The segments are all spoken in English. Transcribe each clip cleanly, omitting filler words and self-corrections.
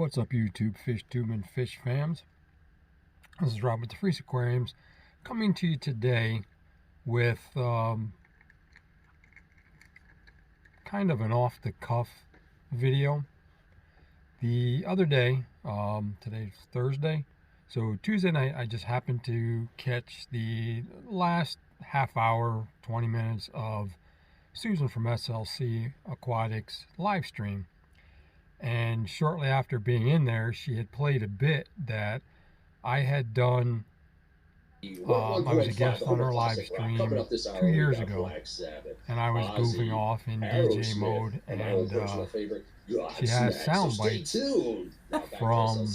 What's up, YouTube, fish tube and fish fams? This is Rob with DeFreese Aquariums, coming to you today with kind of an off-the-cuff video. The other day, today's Thursday, so Tuesday night, I just happened to catch the last half hour, 20 minutes of Susan from SLC Aquatics live stream. And shortly after being in there, she had played a bit that I had done. I was a guest on her live stream 2 years ago, and I was goofing off in DJ mode, and she has sound bites from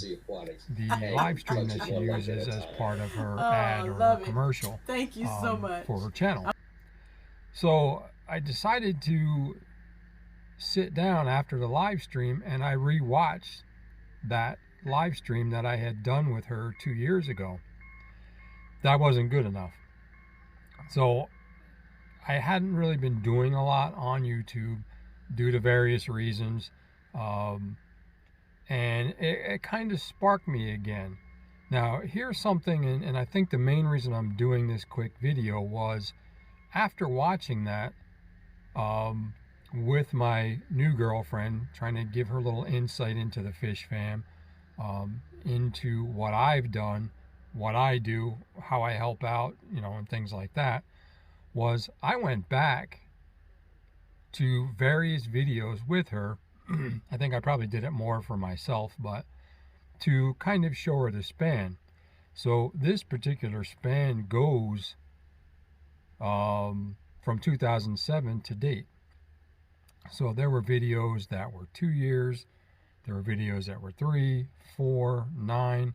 the live stream that she uses as part of her ad or her commercial. Thank you so much for her channel. So I decided to sit down after the live stream and I rewatched that live stream that I had done with her 2 years ago. That wasn't good enough. So I hadn't really been doing a lot on YouTube due to various reasons. And it kind of sparked me again. Now, here's something, and I think the main reason I'm doing this quick video was after watching that, with my new girlfriend, trying to give her a little insight into the fish fam, into what I've done, what I do, how I help out, and things like that, was I went back to various videos with her. I think I probably did it more for myself, but to kind of show her the span. So this particular span goes from 2007 to date. So there were videos that were 2 years, there were videos that were 3, 4, 9.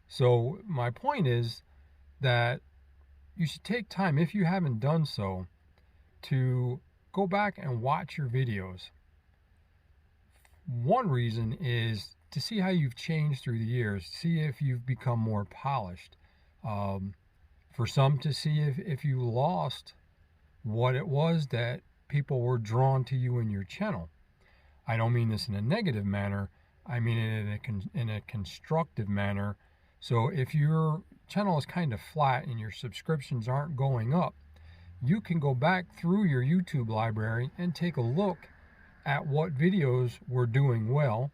So my point is that you should take time, if you haven't done so, to go back and watch your videos. One reason is to see how you've changed through the years, see if you've become more polished. For some, to see if you lost what it was that people were drawn to you in your channel. I don't mean this in a negative manner. I mean it in a constructive manner. So if your channel is kind of flat and your subscriptions aren't going up, you can go back through your YouTube library and take a look at what videos were doing well,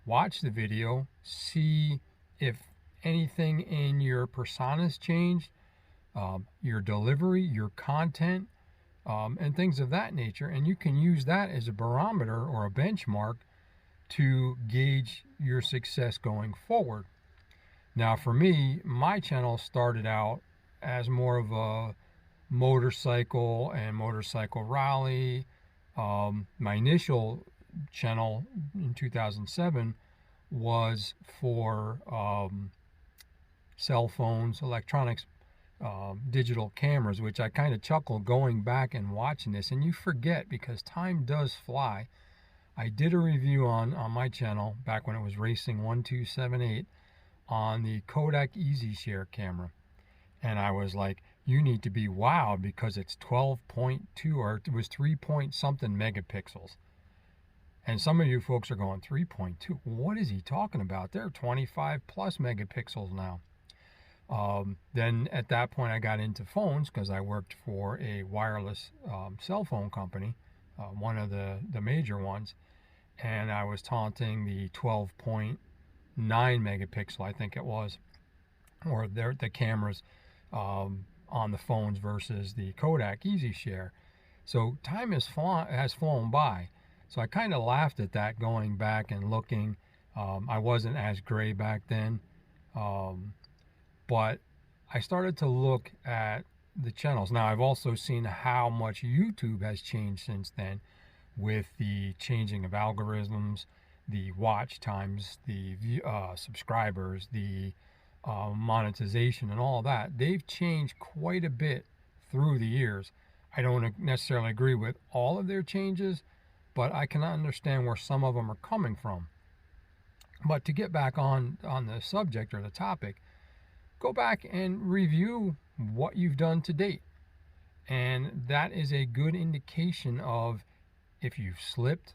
watch the video, see if anything in your personas changed, your delivery, your content, and things of that nature. And you can use that as a barometer or a benchmark to gauge your success going forward. Now for me, my channel started out as more of a motorcycle and motorcycle rally. My initial channel in 2007 was for cell phones, electronics, digital cameras, which I kind of chuckle going back and watching this, and you forget because time does fly. I did a review on my channel back when it was racing 1278 on the Kodak EasyShare camera, and I was like, you need to be wowed because it's 12.2 or it was 3 point something megapixels. And some of you folks are going, 3.2, what is he talking about? They're 25 plus megapixels now. Then at that point I got into phones because I worked for a wireless cell phone company, one of the major ones, and I was taunting the 12.9 megapixel, I think it was, or the cameras on the phones versus the Kodak EasyShare. So time has flown by. So I kind of laughed at that going back and looking. I wasn't as gray back then. But I started to look at the channels. Now, I've also seen how much YouTube has changed since then with the changing of algorithms, the watch times, the subscribers, the monetization and all that. They've changed quite a bit through the years. I don't necessarily agree with all of their changes, but I can understand where some of them are coming from. But to get back on the subject or the topic, go back and review what you've done to date. And that is a good indication of if you've slipped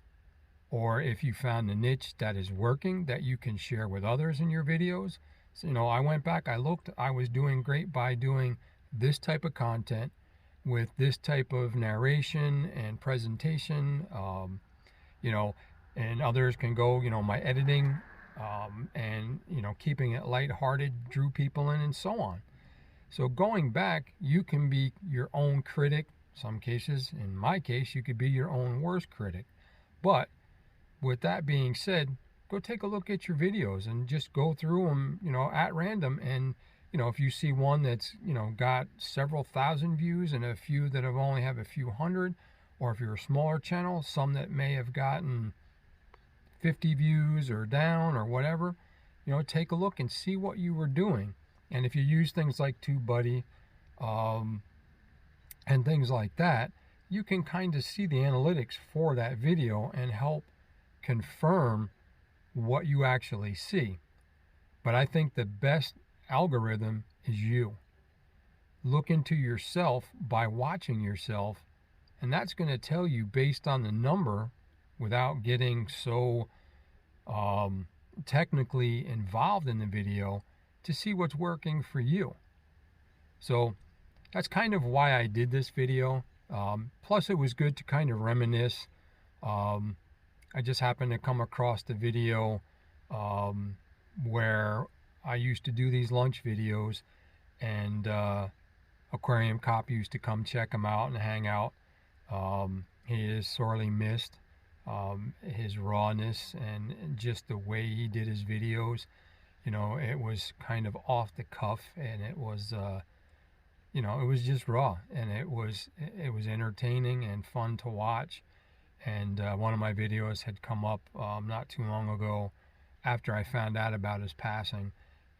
or if you found a niche that is working that you can share with others in your videos. So, I went back, I looked, I was doing great by doing this type of content with this type of narration and presentation, you know, and others can go, my editing, and, keeping it lighthearted drew people in, and so on. So going back, you can be your own critic. Some cases, in my case, you could be your own worst critic. But with that being said, go take a look at your videos and just go through them, at random. And, if you see one that's, got several thousand views and a few that have only have a few hundred, or if you're a smaller channel, some that may have gotten 50 views or down or whatever, take a look and see what you were doing. And if you use things like TubeBuddy, and things like that, you can kind of see the analytics for that video and help confirm what you actually see. But I think the best algorithm is you. Look into yourself by watching yourself, and that's going to tell you based on the number, without getting so technically involved in the video, to see what's working for you. So that's kind of why I did this video. Plus it was good to kind of reminisce. I just happened to come across the video where I used to do these lunch videos, and Aquarium Cop used to come check him out and hang out. He is sorely missed. His rawness and just the way he did his videos, it was kind of off the cuff, and it was it was just raw, and it was entertaining and fun to watch. And one of my videos had come up not too long ago after I found out about his passing,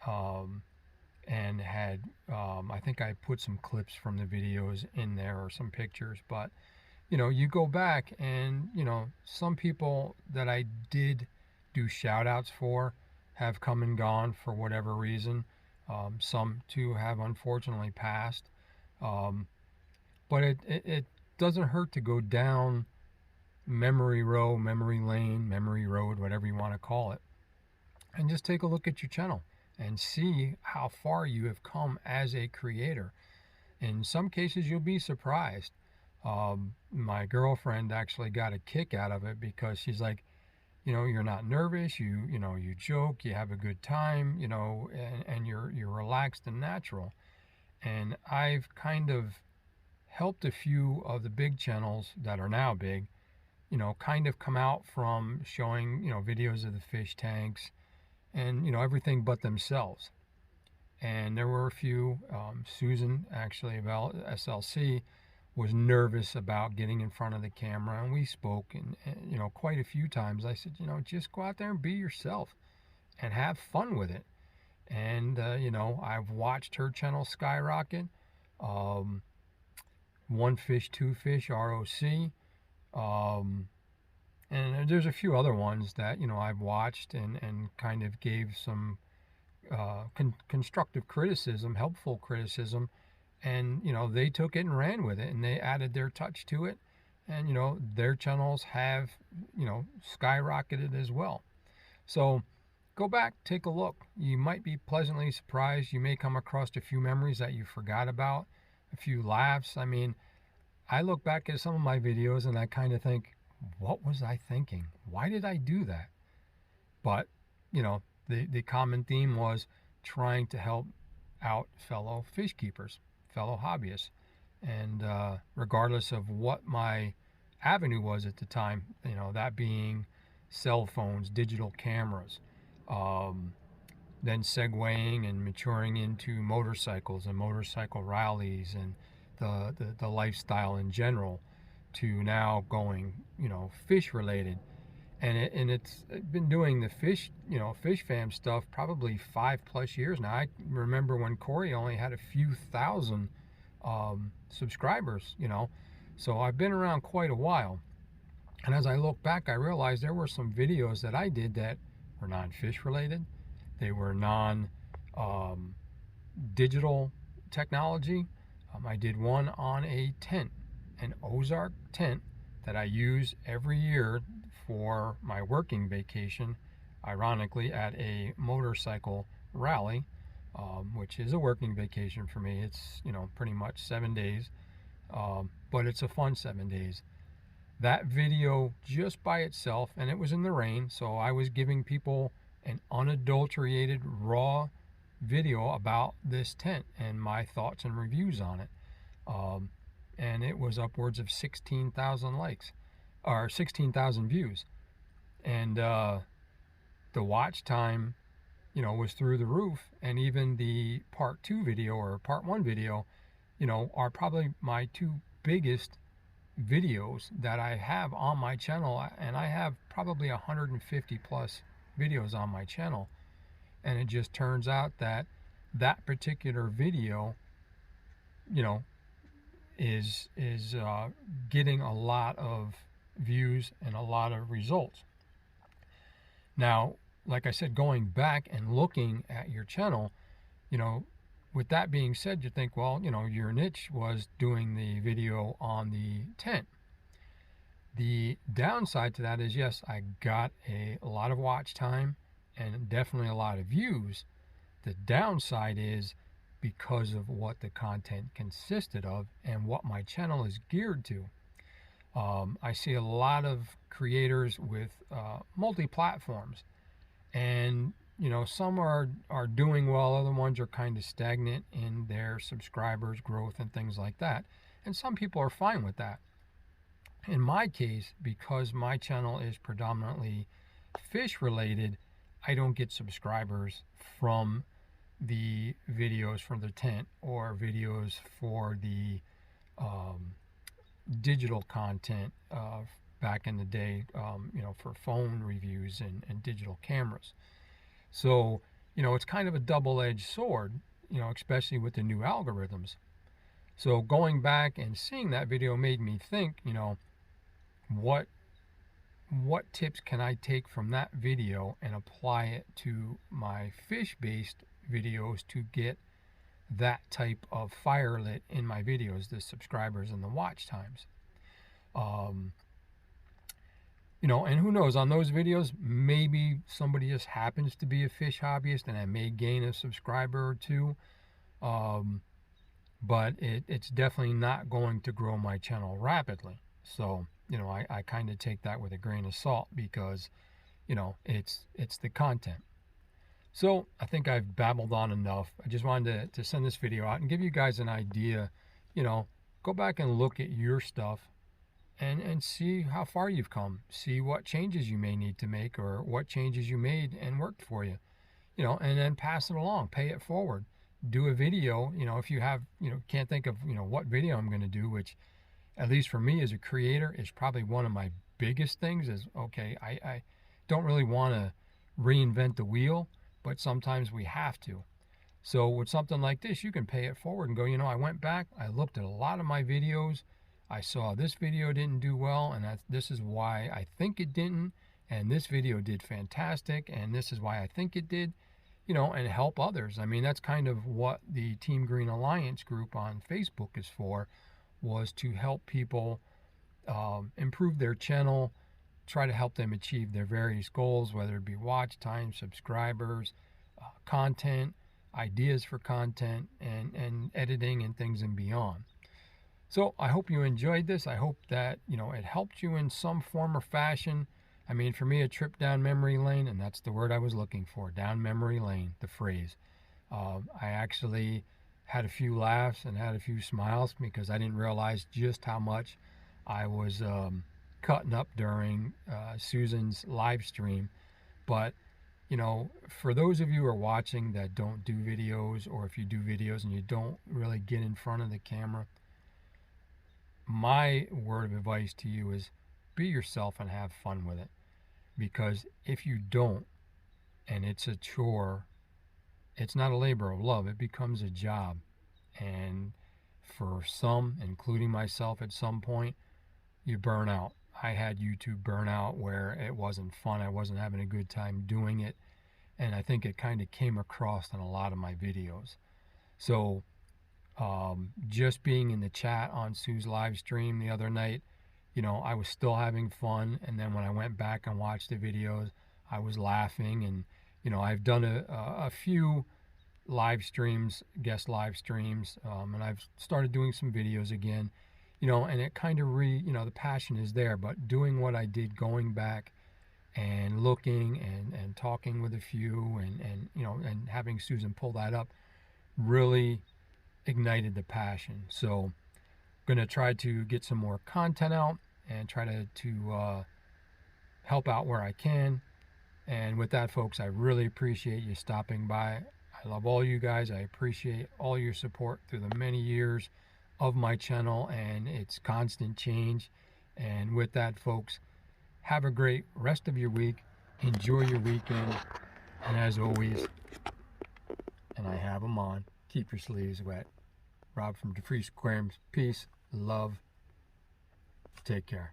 and had I think I put some clips from the videos in there, or some pictures. But you go back and some people that I did do shout outs for have come and gone for whatever reason. Some too have unfortunately passed. But it doesn't hurt to go down memory row, memory lane, memory road, whatever you want to call it, and just take a look at your channel and see how far you have come as a creator. In some cases, you'll be surprised. My girlfriend actually got a kick out of it, because she's like, you're not nervous, you joke, you have a good time, and you're relaxed and natural. And I've kind of helped a few of the big channels that are now big, kind of come out from showing, videos of the fish tanks and, everything but themselves. And there were a few, Susan actually about SLC was nervous about getting in front of the camera, and we spoke, and quite a few times I said, just go out there and be yourself and have fun with it. And I've watched her channel skyrocket. One Fish, Two Fish, ROC, and there's a few other ones that I've watched and kind of gave some constructive criticism, helpful criticism. And they took it and ran with it, and they added their touch to it, and their channels have skyrocketed as well. So go back, take a look. You might be pleasantly surprised. You may come across a few memories that you forgot about, a few laughs. I mean, I look back at some of my videos and I kind of think, what was I thinking? Why did I do that? But the common theme was trying to help out fellow fish keepers, fellow hobbyists. And regardless of what my avenue was at the time, that being cell phones, digital cameras, then segueing and maturing into motorcycles and motorcycle rallies and the lifestyle in general, to now going fish related. And it's been doing the fish fish fam stuff probably 5+ years now. I remember when Corey only had a few thousand subscribers, so I've been around quite a while. And as I look back, I realized there were some videos that I did that were non-fish related. They were non-digital technology. I did one on a tent, an Ozark tent that I use every year for my working vacation, ironically at a motorcycle rally, which is a working vacation for me. It's, you know, pretty much 7 days, but it's a fun 7 days. That video just by itself, and it was in the rain, so I was giving people an unadulterated, raw video about this tent and my thoughts and reviews on it. And it was upwards of 16,000 likes, or 16,000 views. And the watch time, you know, was through the roof. And even the part 2 video or part 1 video, you know, are probably my 2 biggest videos that I have on my channel. And I have probably 150 plus videos on my channel. And it just turns out that that particular video, you know, is getting a lot of views and a lot of results. Now, like I said, going back and looking at your channel, you know, with that being said, you think, well, you know, your niche was doing the video on the tent. The downside to that is, yes, I got a lot of watch time and definitely a lot of views. The downside is because of what the content consisted of and what my channel is geared to. I see a lot of creators with multi-platforms, and you know, some are doing well, other ones are kind of stagnant in their subscribers growth and things like that, and some people are fine with that. In my case, because my channel is predominantly fish related, I don't get subscribers from the videos from the tent or videos for the digital content back in the day, you know, for phone reviews and digital cameras. So, you know, it's kind of a double-edged sword, you know, especially with the new algorithms. So going back and seeing that video made me think, you know, what tips can I take from that video and apply it to my fish-based videos to get that type of fire lit in my videos, the subscribers and the watch times. You know, and who knows, on those videos, maybe somebody just happens to be a fish hobbyist and I may gain a subscriber or two. But it's definitely not going to grow my channel rapidly. So, you know, I kind of take that with a grain of salt because, you know, it's the content. So I think I've babbled on enough. I just wanted to send this video out and give you guys an idea. You know, go back and look at your stuff and see how far you've come. See what changes you may need to make or what changes you made and worked for you. You know, and then pass it along, pay it forward. Do a video, you know, if you have, you know, can't think of, you know, what video I'm going to do, which at least for me as a creator is probably one of my biggest things is, okay, I don't really want to reinvent the wheel, but sometimes we have to. So with something like this, you can pay it forward and go, you know, I went back, I looked at a lot of my videos, I saw this video didn't do well, and this is why I think it didn't, and this video did fantastic, and this is why I think it did, you know, and help others. I mean, that's kind of what the Team Green Alliance group on Facebook is for, was to help people improve their channel, try to help them achieve their various goals, whether it be watch time, subscribers, content, ideas for content, and editing and things and beyond. So I hope you enjoyed this. I hope that, you know, it helped you in some form or fashion. I mean, for me, a trip down memory lane, and that's the word I was looking for, down memory lane, the phrase. I actually had a few laughs and had a few smiles because I didn't realize just how much I was cutting up during Susan's live stream. But, you know, for those of you who are watching that don't do videos, or if you do videos and you don't really get in front of the camera, my word of advice to you is be yourself and have fun with it. Because if you don't, and it's a chore, it's not a labor of love, it becomes a job. And for some, including myself at some point, you burn out. I had YouTube burnout where it wasn't fun, I wasn't having a good time doing it, and I think it kind of came across in a lot of my videos. So just being in the chat on Sue's live stream the other night, you know, I was still having fun. And then when I went back and watched the videos, I was laughing. And, you know, I've done a few live streams, guest live streams, and I've started doing some videos again, you know, and it kind of you know, the passion is there, but doing what I did, going back and looking and talking with a few and, you know, and having Susan pull that up really ignited the passion. So I'm going to try to get some more content out and try to help out where I can. And with that, folks, I really appreciate you stopping by. I love all you guys. I appreciate all your support through the many years of my channel and its constant change. And with that, folks, have a great rest of your week. Enjoy your weekend. And as always, and I have them on, keep your sleeves wet. Rob from DeFreese Aquariums. Peace, love, take care.